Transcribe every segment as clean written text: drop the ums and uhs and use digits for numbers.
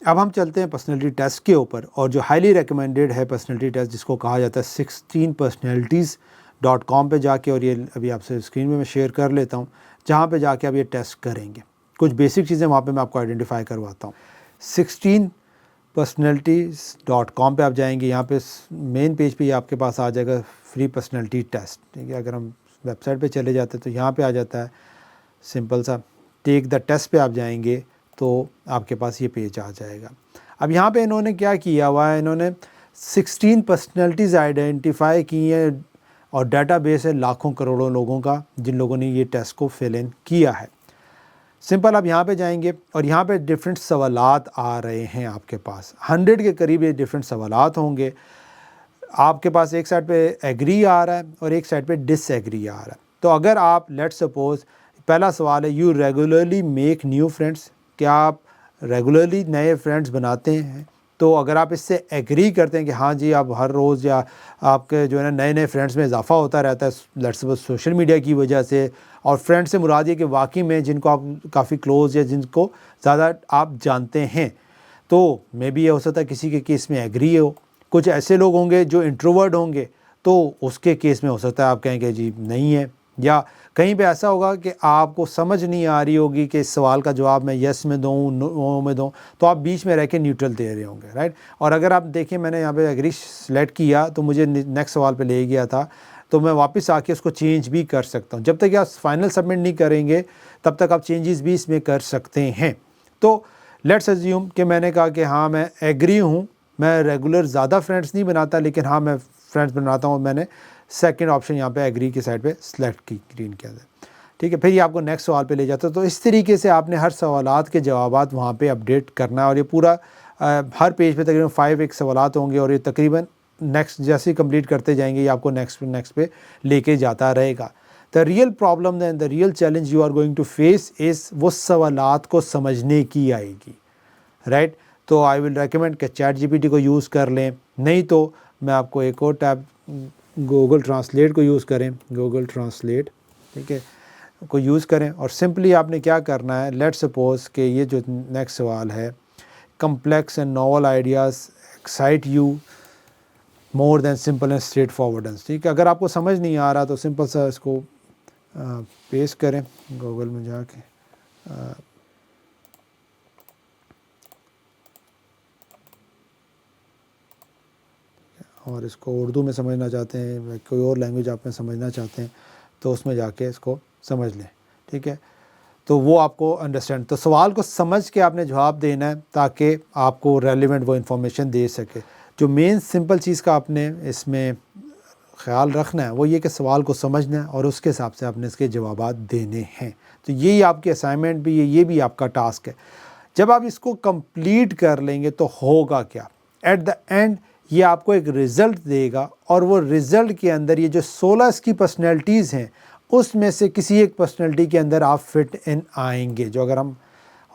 अब हम चलते हैं पर्सनैलिटी टेस्ट के ऊपर, और जो हाईली रिकमेंडेड है पर्सनैलिटी टेस्ट जिसको कहा जाता है 16personalities.com पे जाके, और ये अभी आपसे स्क्रीन में मैं शेयर कर लेता हूँ, जहाँ पे जाके आप ये टेस्ट करेंगे। कुछ बेसिक चीज़ें वहाँ पे मैं आपको आइडेंटिफाई करवाता हूँ। 16personalities.com पे आप जाएंगे, यहाँ पे मेन पेज पे आपके पास आ जाएगा फ्री पर्सनैलिटी टेस्ट, ठीक है। अगर हम वेबसाइट पे चले जाते हैं तो यहाँ पे आ जाता है सिंपल सा टेक द टेस्ट पे आप जाएंगे तो आपके पास ये पेज आ जाएगा। अब यहाँ पे इन्होंने क्या किया हुआ है, इन्होंने 16 पर्सनैलिटीज़ आइडेंटिफाई की हैं, और डाटाबेस है लाखों करोड़ों लोगों का जिन लोगों ने ये टेस्ट को फिल इन किया है। सिंपल आप यहाँ पे जाएंगे और यहाँ पे डिफरेंट सवालात आ रहे हैं आपके पास, 100 के करीब ये डिफरेंट सवालात होंगे। आपके पास एक साइड पे एग्री आ रहा है और एक साइड पे डिसएग्री आ रहा है। तो अगर आप लेट्स सपोज, पहला सवाल है you regularly make new friends, क्या आप रेगुलरली नए फ्रेंड्स बनाते हैं? तो अगर आप इससे एग्री करते हैं कि हाँ जी आप हर रोज़ या आपके जो है ना नए नए फ्रेंड्स में इजाफा होता रहता है लेट्स सपोज सोशल मीडिया की वजह से, और फ्रेंड्स से मुराद ये कि वाकई में जिनको आप काफ़ी क्लोज़ या जिनको ज़्यादा आप जानते हैं, तो मे बी ये हो सकता है किसी के केस में एग्री हो। कुछ ऐसे लोग होंगे जो इंट्रोवर्ट होंगे, तो उसके केस में हो सकता है आप कहेंगे जी नहीं है, या कहीं पे ऐसा होगा कि आपको समझ नहीं आ रही होगी कि इस सवाल का जवाब मैं येस में दूँ नो में दूँ, तो आप बीच में रह के न्यूट्रल दे रहे होंगे, राइट। और अगर आप देखें मैंने यहाँ पे एग्री सेलेक्ट किया तो मुझे नेक्स्ट सवाल पे ले गया था, तो मैं वापस आके उसको चेंज भी कर सकता हूँ। जब तक आप फाइनल सबमिट नहीं करेंगे तब तक आप चेंजेस भी इसमें कर सकते हैं। तो लेट्स अज्यूम कि मैंने कहा कि हाँ मैं एग्री हूँ, मैं रेगुलर ज़्यादा फ्रेंड्स नहीं बनाता लेकिन हाँ मैं फ्रेंड्स बनाता हूँ, मैंने सेकंड ऑप्शन यहाँ पे एग्री की साइड पे सिलेक्ट की, ग्रीन किया था, ठीक है। फिर ये आपको नेक्स्ट सवाल पे ले जाता है। तो इस तरीके से आपने हर सवालात के जवाबात वहाँ पे अपडेट करना है, और ये पूरा हर पेज पे तकरीबन 5 एक सवालात होंगे, और ये तकरीबन नेक्स्ट जैसे ही कंप्लीट करते जाएंगे ये आपको नेक्स्ट पे लेके जाता रहेगा। The real problem and the real challenge you are going to face is वो सवालात को समझने की आएगी, राइट। तो आई विल रेकमेंड कि चैट जीपीटी को यूज़ कर लें, नहीं तो मैं आपको एक और टैब गूगल ट्रांसलेट को यूज़ करें, गूगल ट्रांसलेट, ठीक है, को यूज़ करें। और सिंपली आपने क्या करना है, लेट्स सपोज कि ये जो नेक्स्ट सवाल है, complex and novel ideas excite you more than simple and straight forwardness, ठीक है। अगर आपको समझ नहीं आ रहा तो सिंपल सा इसको पेस्ट करें गूगल में जाके, और इसको उर्दू में समझना चाहते हैं, कोई और लैंग्वेज आप में समझना चाहते हैं तो उसमें जाके इसको समझ लें, ठीक है। तो वो आपको अंडरस्टैंड, तो सवाल को समझ के आपने जवाब देना है ताकि आपको रेलिवेंट वो इन्फॉर्मेशन दे सके। जो मेन सिंपल चीज़ का आपने इसमें ख्याल रखना है वो ये कि सवाल को समझना है और उसके हिसाब से आपने इसके जवाबात देने हैं। तो यही आपकी असाइनमेंट भी है, ये भी आपका टास्क है। जब आप इसको कंप्लीट कर लेंगे तो होगा क्या, एट द एंड ये आपको एक रिज़ल्ट देगा, और वो रिज़ल्ट के अंदर ये जो 16 इसकी पर्सनैलिटीज़ हैं उसमें से किसी एक पर्सनैलिटी के अंदर आप फिट इन आएंगे। जो अगर हम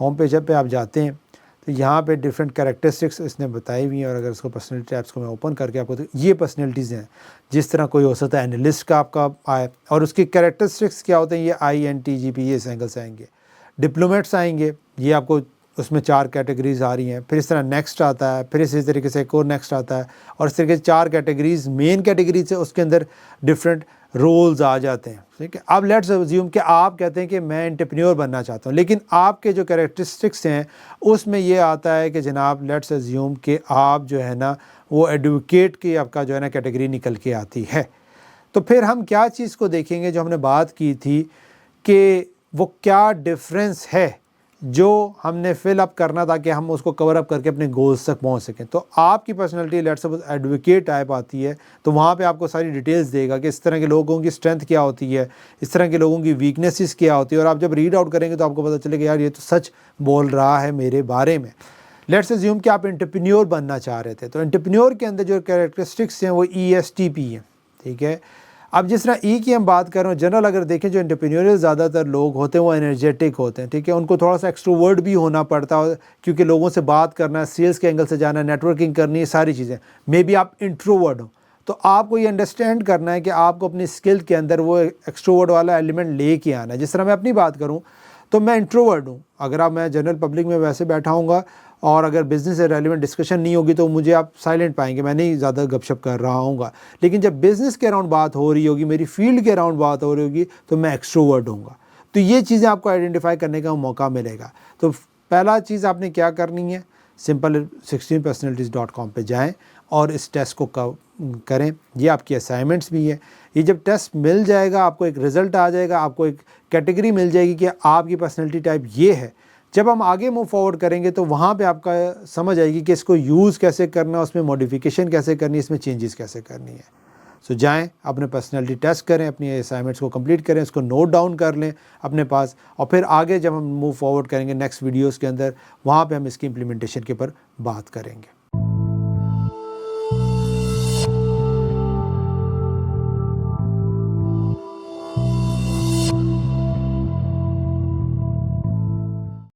होम पेज पे आप जाते हैं तो यहाँ पे डिफरेंट कैरेक्टरिस्टिक्स इसने बताई हुई हैं, और अगर इसको पर्सनैलिटी टैब्स को मैं ओपन करके आपको, तो ये पर्सनैलिटीज़ हैं। जिस तरह कोई हो सकता है एनालिस्ट का आपका आए, और उसकी कैरेक्टरिस्टिक्स क्या होते हैं, ये INTJP इस एंगल से आएंगे। डिप्लोमेट्स आएंगे, ये आपको उसमें 4 कैटेगरीज़ आ रही हैं। फिर इस तरह नेक्स्ट आता है, फिर इसी तरीके से एक और नेक्स्ट आता है, और इस तरीके से 4 कैटेगरीज़ मेन कैटेगरी से उसके अंदर डिफरेंट रोल्स आ जाते हैं, ठीक है। अब लेट्स अज्यूम कि आप कहते हैं कि मैं एंटरप्रेन्योर बनना चाहता हूँ, लेकिन आपके जो कैरेक्टरिस्टिक्स हैं उसमें ये आता है कि जनाब लेट्स अज्यूम कि आप जो है ना वो एडवोकेट की आपका जो है ना कैटेगरी निकल के आती है। तो फिर हम क्या चीज़ को देखेंगे, जो हमने बात की थी कि वो क्या डिफरेंस है जो हमने फिल अप करना ताकि हम उसको कवर अप करके अपने गोल्स तक पहुंच सकें। तो आपकी personality let's suppose advocate type आती है, तो वहाँ पे आपको सारी डिटेल्स देगा कि इस तरह के लोगों की स्ट्रेंथ क्या होती है, इस तरह के लोगों की वीकनेसेस क्या होती है, और आप जब रीड आउट करेंगे तो आपको पता चलेगा यार ये तो सच बोल रहा है मेरे बारे में। लेट्स अज्यूम कि आप एंटरप्रेन्योर बनना चाह रहे थे, तो एंटरप्रेन्योर के अंदर जो कैरेक्टरिस्टिक्स हैं वो ESTP हैं, ठीक है। अब जिस तरह की हम बात कर रहे हैं जनरल, अगर देखें जो एंटरप्रेन्योरियल ज़्यादातर लोग होते हैं वो एनर्जेटिक होते हैं, ठीक है। उनको थोड़ा सा एक्सट्रोवर्ट भी होना पड़ता है क्योंकि लोगों से बात करना है, सेल्स के एंगल से जाना है, नेटवर्किंग करनी है, सारी चीज़ें। मे बी आप इंट्रोवर्ट हो, तो आपको ये अंडरस्टैंड करना है कि आपको अपनी स्किल के अंदर वो एक्सट्रोवर्ट वाला एलिमेंट ले के आना है। जिस तरह मैं अपनी बात करूँ तो मैं इंट्रोवर्ट हूँ, अगर आप मैं जनरल पब्लिक में वैसे बैठा हूँगा और अगर बिज़नेस से रेलिवेंट डिस्कशन नहीं होगी तो मुझे आप साइलेंट पाएंगे, मैं नहीं ज़्यादा गपशप कर रहा हूँगा। लेकिन जब बिज़नेस के अराउंड बात हो रही होगी, मेरी फील्ड के अराउंड बात हो रही होगी, तो मैं एक्सट्रोवर्ट हूँगा। तो ये चीज़ें आपको आइडेंटिफाई करने का मौका मिलेगा। तो पहला चीज़ आपने क्या करनी है, सिंपल 16personalities.com पे जाएं और इस टेस्ट को करें। ये आपकी असाइनमेंट्स भी है। ये जब टेस्ट मिल जाएगा, आपको एक रिज़ल्ट आ जाएगा, आपको एक कैटेगरी मिल जाएगी कि आपकी पर्सनैलिटी टाइप ये है। जब हम आगे मूव फॉरवर्ड करेंगे तो वहाँ पे आपका समझ आएगी कि इसको यूज़ कैसे करना है, उसमें मॉडिफिकेशन कैसे करनी है, इसमें चेंजेस कैसे करनी है। सो जाएं, अपने पर्सनैलिटी टेस्ट करें, अपनी असाइनमेंट्स को कंप्लीट करें, उसको नोट डाउन कर लें अपने पास, और फिर आगे जब हम मूव फॉरवर्ड करेंगे नेक्स्ट वीडियोस के अंदर, वहाँ पे हम इसकी इम्प्लीमेंटेशन के ऊपर बात करेंगे।